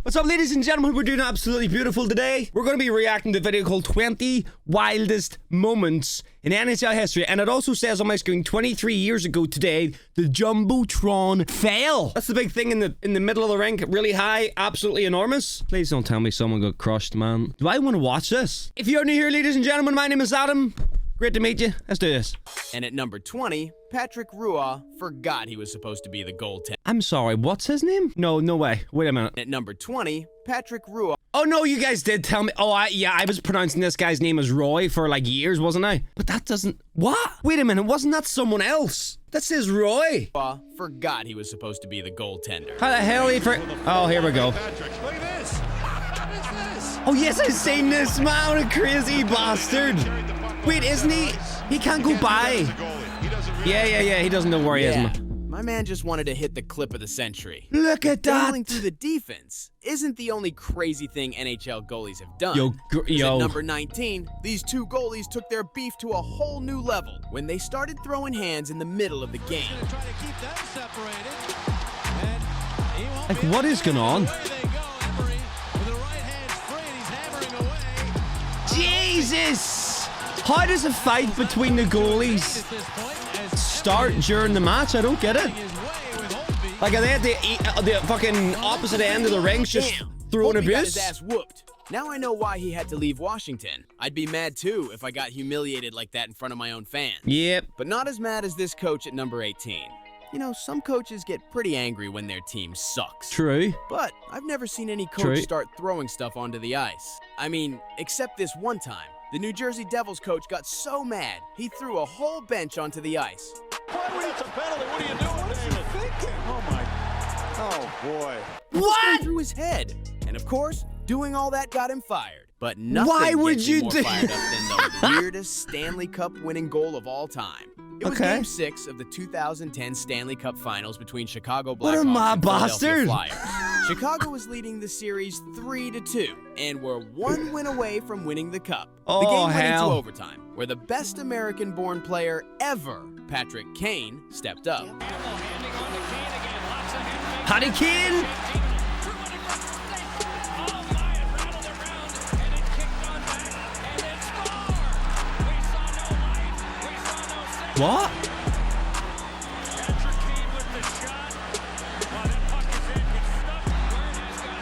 What's up, ladies and gentlemen? We're doing absolutely beautiful today. We're going to be reacting to a video called 20 Wildest Moments in NHL History. And it also says on my screen, 23 years ago today, the Jumbotron fell. That's the big thing in the middle of the rink. Really high, absolutely enormous. Please don't tell me someone got crushed, man. Do I want to watch this? If you're new here, ladies and gentlemen, my name is Adam. Great to meet you. Let's do this. And at number 20, Patrick Roy forgot he was supposed to be the goaltender. I'm sorry, what's his name? No way. Wait a minute. At number 20, Patrick Roy. Oh, no, you guys did tell me. Oh, I was pronouncing this guy's name as Roy for like years, wasn't I? But that doesn't... What? Wait a minute, wasn't that someone else? That says Roy. Forgot he was supposed to be the goaltender. How the hell he Oh, here we go. Patrick, look at this. What is this? Oh, yes, I've seen this, man. A crazy bastard. Wait, isn't he? He can't go by. Yeah. He doesn't know where he is. My man just wanted to hit the clip of the century. Look at that. Failing through the defense isn't the only crazy thing NHL goalies have done. Yo. At number 19, these two goalies took their beef to a whole new level when they started throwing hands in the middle of the game. Like, what is going on? Jesus! How does a fight between the goalies start during the match? I don't get it. Like, are they at the fucking opposite end of the ring just throwing abuse? He got his ass whooped. Now I know why he had to leave Washington. I'd be mad too if I got humiliated like that in front of my own fans. Yep. But not as mad as this coach at number 18. You know, some coaches get pretty angry when their team sucks. True. But I've never seen any coach start throwing stuff onto the ice. I mean, except this one time. The New Jersey Devils coach got so mad, he threw a whole bench onto the ice. It's a penalty. What are you doing? What is he thinking? Oh, my. Oh, boy. What? Through his head. And of course, doing all that got him fired. But nothing Why would gets you more fired up than the weirdest Stanley Cup winning goal of all time. It was Game 6 of the 2010 Stanley Cup Finals between Chicago Blackhawks and Philadelphia Flyers. Chicago was leading the series 3-2 and were one win away from winning the cup. The game went into overtime, where the best American-born player ever, Patrick Kane, stepped up. Harry Kane! What?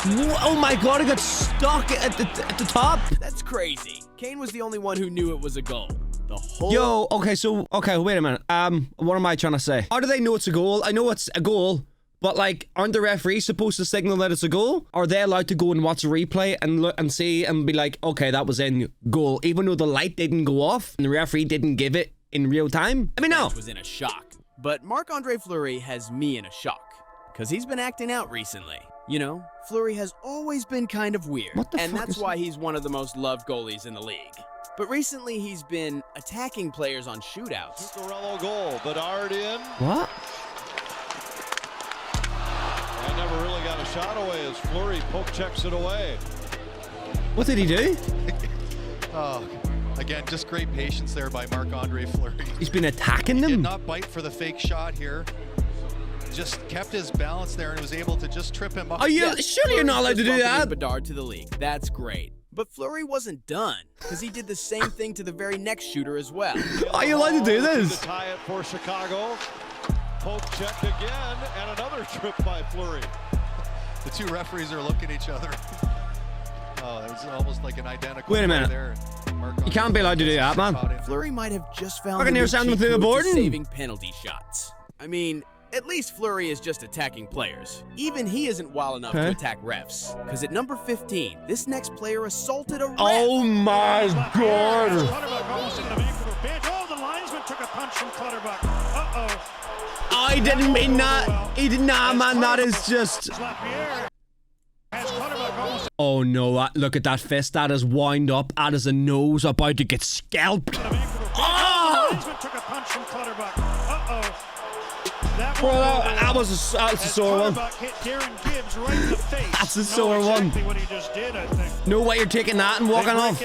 Oh my god, it got stuck at the top. That's crazy. Kane was the only one who knew it was a goal. The whole... Yo, okay, wait a minute. What am I trying to say? How do they know it's a goal? I know it's a goal, but like, aren't the referees supposed to signal that it's a goal? Are they allowed to go and watch a replay and look and see and be like, okay, that was in goal, even though the light didn't go off and the referee didn't give it in real time? I mean, no. Was in a shock. But Marc-Andre Fleury has me in a shock, because he's been acting out recently. You know, Fleury has always been kind of weird, and that's why he's one of the most loved goalies in the league. But recently, he's been attacking players on shootouts. Zuccarello goal, Bedard in. What? I never really got a shot away as Fleury poke checks it away. What did he do? Again, just great patience there by Marc-Andre Fleury. He's been attacking them? He did not bite for the fake shot here. Just kept his balance there and was able to just trip him up. Oh, surely you're not allowed to do that. Bedard to the league. That's great. But Fleury wasn't done, because he did the same thing to the very next shooter as well. Are you allowed to do this? To tie it for Chicago. Poke checked again, and another trip by Fleury. The two referees are looking at each other. Oh, it was almost like an identical. Wait a minute. There. You can't be allowed to do that, man. Fleury might have just found I can hear sounding through the board. Saving penalty shots. I mean, at least Fleury is just attacking players. Even he isn't wild enough to attack refs. Because at number 15, this next player assaulted a ref. Oh my god! Oh, the linesman took a punch from Clutterbuck. Uh-oh. I didn't mean that. He did not, man. That is just... Oh no, look at that fist. That is wound up. That is a nose about to get scalped. Oh! Took a punch from Clutterbuck. Uh-oh. Bro, that was a sore one. That's a sore one. What he just did, I think. No way you're taking that and walking off.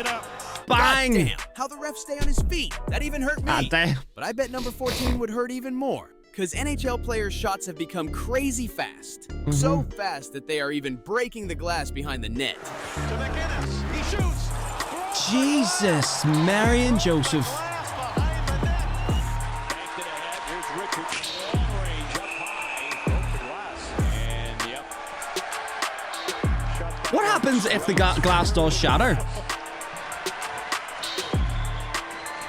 Bang! Damn, how the refs stay on his feet. That even hurt me. God damn. But I bet number 14 would hurt even more. Because NHL players' shots have become crazy fast. So fast that they are even breaking the glass behind the net. To McInnes. He shoots. Jesus, Mary and Joseph. What happens if the glass does shatter?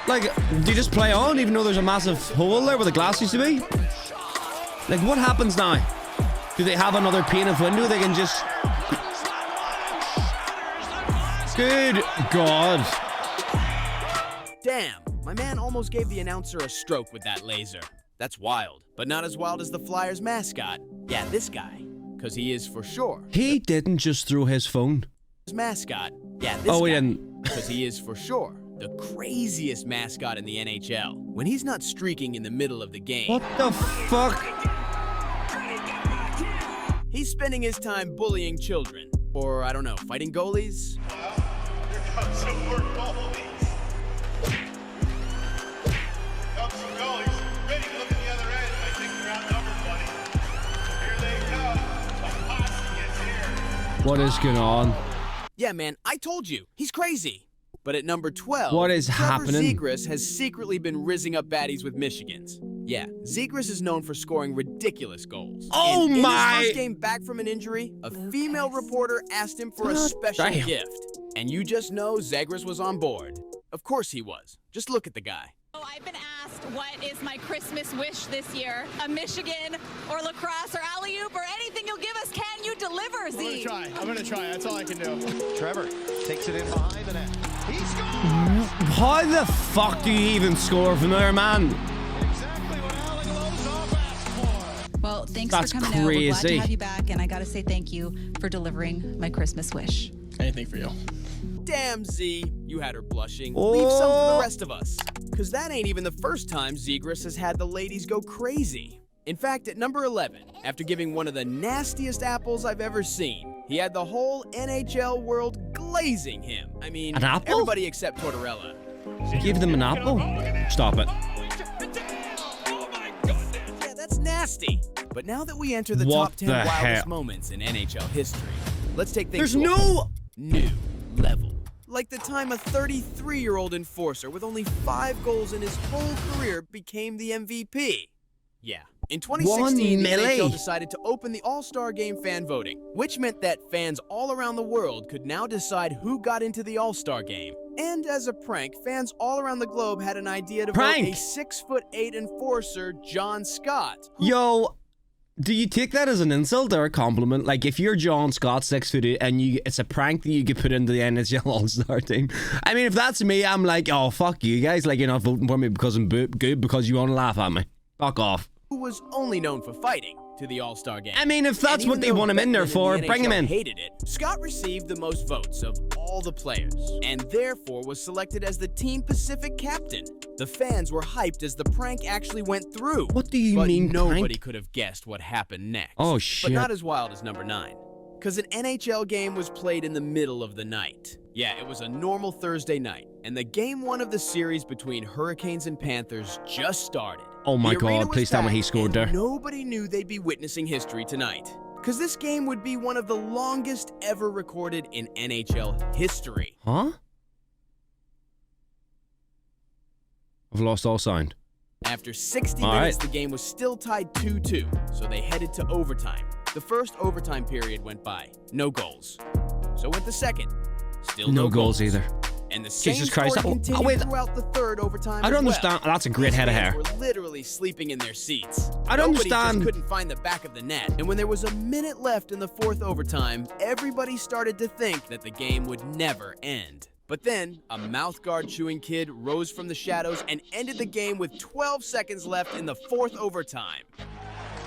Like, do you just play on even though there's a massive hole there where the glass used to be? Like, what happens now? Do they have another pane of window they can just... Good God. Damn, my man almost gave the announcer a stroke with that laser. That's wild, but not as wild as the Flyers mascot. Yeah, this guy. Because he is for sure. He didn't just throw his phone. His mascot. Yeah, this guy. Oh, he didn't. Because he is for sure the craziest mascot in the NHL. When he's not streaking in the middle of the game. What the fuck? He's spending his time bullying children. Or, I don't know, fighting goalies? Here comes some more goalies. Comes some goalies. Ready to look at the other end. I think they're outnumbered, buddy. Here they come. The posse is here. What is going on? Yeah, man, I told you. He's crazy. But at number 12, What is Trevor happening? Zegras has secretly been rizzing up baddies with Michigans. Yeah, Zegras is known for scoring ridiculous goals. Oh In my- his first game back from an injury, a female reporter asked him for a God special damn. gift. And you just know Zegras was on board. Of course he was. Just look at the guy. Oh, I've been asked what is my Christmas wish this year? A Michigan or lacrosse or alley-oop or anything you'll give us. Can you deliver, Z? I'm gonna try. That's all I can do. Trevor takes it in behind the net. He scores! How the fuck do you even score from there, man? Exactly what Alec Lozoff asked for. Well, thanks That's for coming out. We're glad crazy. to have you back, and I gotta say thank you for delivering my Christmas wish. Anything for you. Damn, Z, you had her blushing. Leave some for the rest of us. Because that ain't even the first time Zegras has had the ladies go crazy. In fact, at number 11, after giving one of the nastiest apples I've ever seen, he had the whole NHL world glazing him. I mean, An apple? everybody except Tortorella. Give them an apple? Stop it. Yeah, that's nasty. But now that we enter the What top 10 the wildest hell? moments in NHL history, let's take things There's to a no... new level. Like the time a 33-year-old enforcer with only 5 goals in his whole career became the MVP. Yeah. In 2016, the NHL decided to open the All-Star Game fan voting, which meant that fans all around the world could now decide who got into the All-Star Game. And as a prank, fans all around the globe had an idea to vote a 6'8" enforcer, John Scott. Yo, do you take that as an insult or a compliment? Like, if you're John Scott, 6'8", and it's a prank that you get put into the NHL All-Star team. I mean, if that's me, I'm like, oh, fuck you guys. Like, you're not voting for me because I'm good, because you want to laugh at me. Fuck off. Who was only known for fighting to the All-Star Game. I mean, if that's And what even they though want him in there veterans for, the bring him NHL in. hated it, Scott received the most votes of all the players, and therefore was selected as the Team Pacific captain. The fans were hyped as the prank actually went through. What do you but mean, nobody prank? could have guessed what happened next. Oh, shit. But not as wild as number 9. Because an NHL game was played in the middle of the night. Yeah, it was a normal Thursday night, and the game 1 of the series between Hurricanes and Panthers just started. Oh my The arena God, was please tell me packed, he scored and there. nobody knew they'd be witnessing history tonight. Because this game would be one of the longest ever recorded in NHL history. Huh? I've lost all sound. After 60 All minutes, right. the game was still tied 2-2, so they headed to overtime. The first overtime period went by, no goals. So went the second, still No goals either. And the same Jesus Christ. story Oh, continued wait. throughout the third overtime I don't as well. understand. That's a great These head of fans hair. were literally sleeping in their seats. I don't Nobody understand. just couldn't find the back of the net. And when there was a minute left in the fourth overtime, everybody started to think that the game would never end. But then, a mouthguard chewing kid rose from the shadows and ended the game with 12 seconds left in the fourth overtime.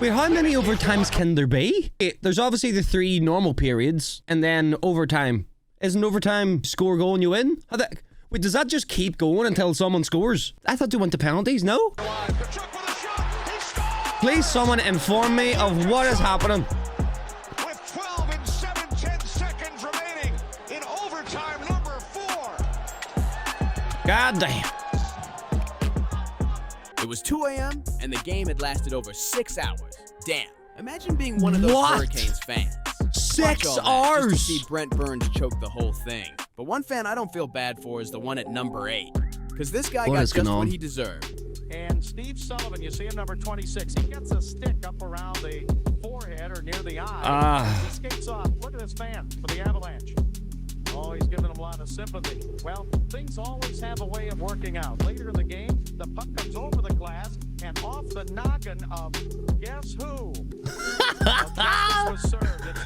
Wait, how many overtimes can there be? There's obviously the 3 normal periods, and then overtime. Isn't overtime score goal and you win? Wait, does that just keep going until someone scores? I thought they went to penalties, no? Please, someone inform me of what is happening. With 12 and 7/10 seconds remaining in overtime number 4. God damn. It It was 2 a.m. and the game had lasted over 6 hours. Damn. Imagine being one of those Hurricanes fans. 6 hours! Just to see Brent Burns choke the whole thing. But one fan I don't feel bad for is the one at number 8. Because this guy got just what he deserved. And Steve Sullivan, you see him, number 26. He gets a stick up around the forehead or near the eye. He skates off. Look at this fan for the Avalanche. Oh, he's giving him a lot of sympathy. Well, things always have a way of working out. Later in the game, the puck comes over the glass and off the noggin of guess who?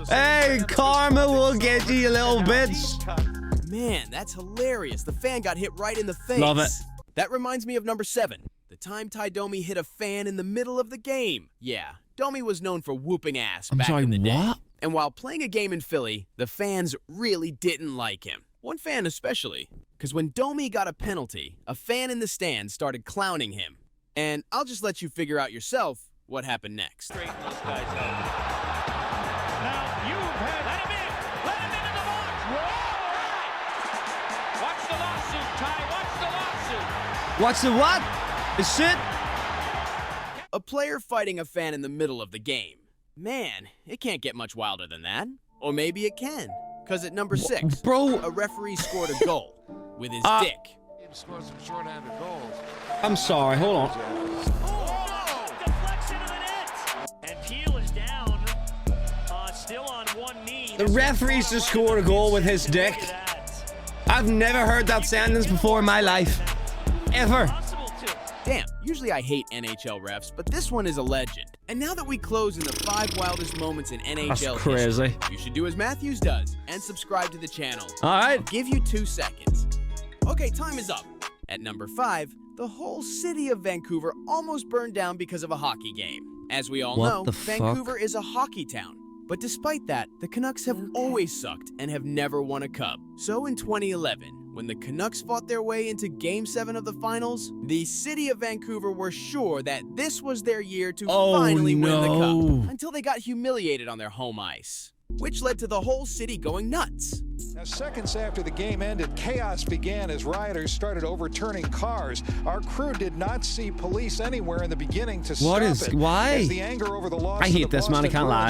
Hey, karma will get you, you little bitch. Man, that's hilarious. The fan got hit right in the face. Love it. That reminds me of number 7. The time Ty Domi hit a fan in the middle of the game. Yeah, Domi was known for whooping ass back in the day. What? And while playing a game in Philly, the fans really didn't like him. One fan especially. Because when Domi got a penalty, a fan in the stands started clowning him. And I'll just let you figure out yourself what happened next. Straighten those guys out. Now, you've had... Let him into the box! Whoa! Watch the lawsuit, Ty. Watch the lawsuit. What's the what? The shit? A player fighting a fan in the middle of the game. Man, it can't get much wilder than that. Or maybe it can. Because at number 6, bro, a referee scored a goal with his dick. He scored some short-handed goals. I'm sorry, hold on. Oh! Deflection of the net! And Peel is down, still on one knee. The referee's just scored a goal with his dick. I've never heard that sentence before in my life. Ever. Damn, usually I hate NHL refs, but this one is a legend. And now that we close in the 5 wildest moments in NHL history, you should do as Matthews does and subscribe to the channel. All right. I'll give you 2 seconds. Okay, time is up. At number 5, the whole city of Vancouver almost burned down because of a hockey game. As we all know, Vancouver is a hockey town. But despite that, the Canucks have always sucked and have never won a cup. So in 2011, when the Canucks fought their way into Game 7 of the finals, the city of Vancouver were sure that this was their year to finally win the cup, until they got humiliated on their home ice, which led to the whole city going nuts. Now, seconds after the game ended, chaos began as rioters started overturning cars. Our crew did not see police anywhere in the beginning to stop it. Why? As the anger over the loss I hate this, man. I can't lie.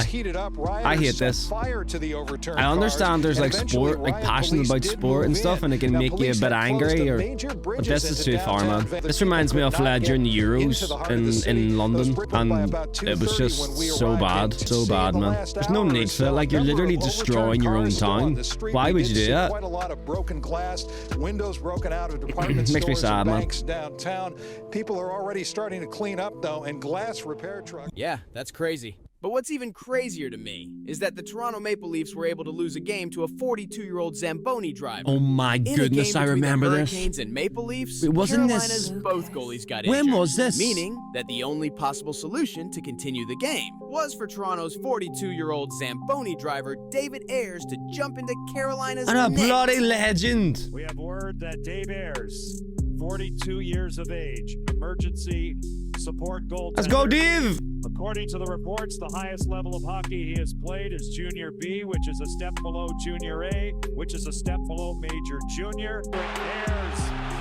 I hate this. Fire to the overturned I understand there's like cars, sport, like passion about sport and stuff, and it can make you a bit angry. But this is too far, man. This reminds me of during the Euros in London, and it was just so bad, man. There's no need for it. Like, you're literally destroying your own town. Why would you do that? Quite a lot of broken glass, windows broken out of department stores and banks downtown. People are already starting to clean up though, and glass repair trucks. Yeah, that's crazy. But what's even crazier to me is that the Toronto Maple Leafs were able to lose a game to a 42-year-old Zamboni driver. Oh my goodness, I remember this. Hurricanes and Maple Leafs, wasn't Carolina's both goalies got injured. When was this? Meaning that the only possible solution to continue the game was for Toronto's 42-year-old Zamboni driver, David Ayres, to jump into Carolina's net. And a bloody legend. We have word that Dave Ayres, 42 years of age, emergency support goaltender. Let's go, Dave! According to the reports, the highest level of hockey he has played is Junior B, which is a step below Junior A, which is a step below Major Junior. Ayres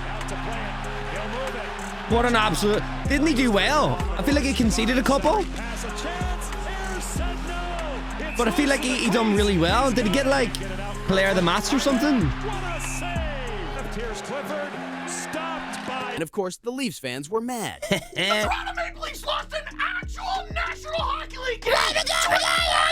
out to play it. He'll move it. What an absolute... Didn't he do well? I feel like he conceded a couple. Pass a chance. Ayres said no. But I feel like he done really well. Did he get, like, player of the match or something? What a save. Here's Clifford. Stopped by... And of course, the Leafs fans were mad. The Toronto Maple Leafs lost an actual National Hockey League game to a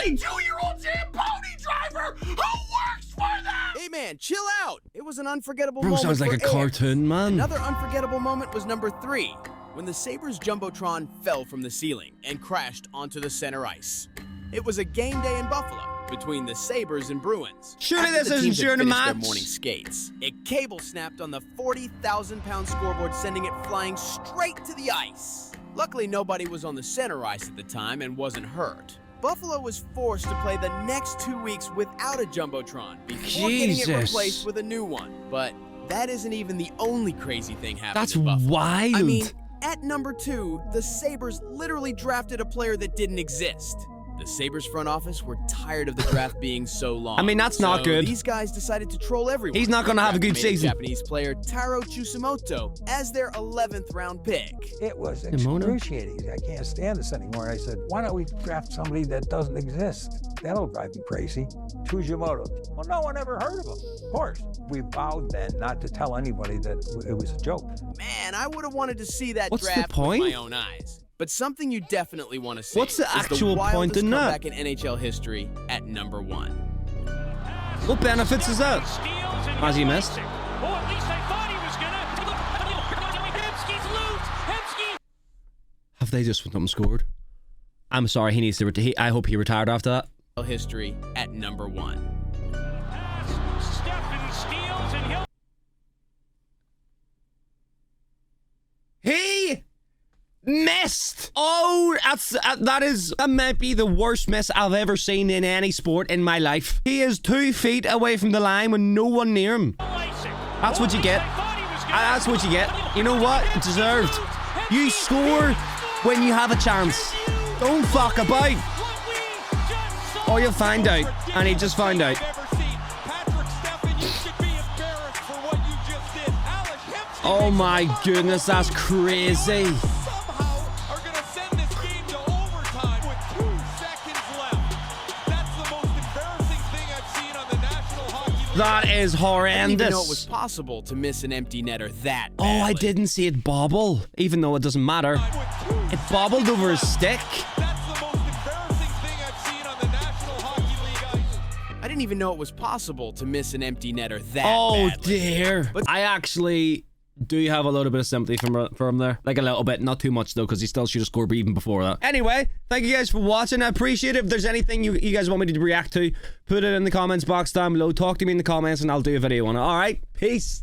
22-year-old Zamboni driver who works for them! Hey man, chill out! It was an unforgettable moment. Sounds like a cartoon, man. Another unforgettable moment was number 3, when the Sabres Jumbotron fell from the ceiling and crashed onto the center ice. It was a game day in Buffalo between the Sabres and Bruins. Surely this isn't during a match. Their morning skates. A cable snapped on the 40,000-pound scoreboard, sending it flying straight to the ice. Luckily, nobody was on the center ice at the time and wasn't hurt. Buffalo was forced to play the next 2 weeks without a Jumbotron before getting it replaced with a new one. But that isn't even the only crazy thing happening in Buffalo. That's wild. I mean, at number 2, the Sabres literally drafted a player that didn't exist. The Sabres front office were tired of the draft being so long. I mean, that's not good. These guys decided to troll everyone. He's not going to have a good season. Japanese player Taro Chusimoto as their 11th round pick. It was excruciating. I can't stand this anymore. And I said, why don't we draft somebody that doesn't exist? That'll drive me crazy. Chusimoto. Well, no one ever heard of him. Of course. We vowed then not to tell anybody that it was a joke. Man, I would have wanted to see that What's draft the point? with my own eyes. But something you definitely want to see. What's the actual point in that? Comeback in NHL history at number 1. What benefits is that? Has he missed? Oh, at least I thought he was gonna. Have they just scored? I'm sorry, he needs to. I hope he retired after that. History at number 1. He missed. Oh, that might be the worst miss I've ever seen in any sport in my life. He is 2 feet away from the line with no one near him. That's what you get. That's what you get. You know what? Deserved. You score when you have a chance. Don't fuck about. Or you'll find out. And he just found out. Oh my goodness, that's crazy. That is horrendous. I didn't even know it was possible to miss an empty netter that badly. Oh, I didn't see it bobble, even though it doesn't matter. It bobbled over his stick. That's the most embarrassing thing I've seen on the National Hockey League ice. I didn't even know it was possible to miss an empty netter that badly. Oh dear. But I actually do have a little bit of sympathy for him there. Like a little bit, not too much though, because he still should have scored even before that. Anyway, thank you guys for watching. I appreciate it. If there's anything you guys want me to react to, put it in the comments box down below. Talk to me in the comments and I'll do a video on it. Alright, peace.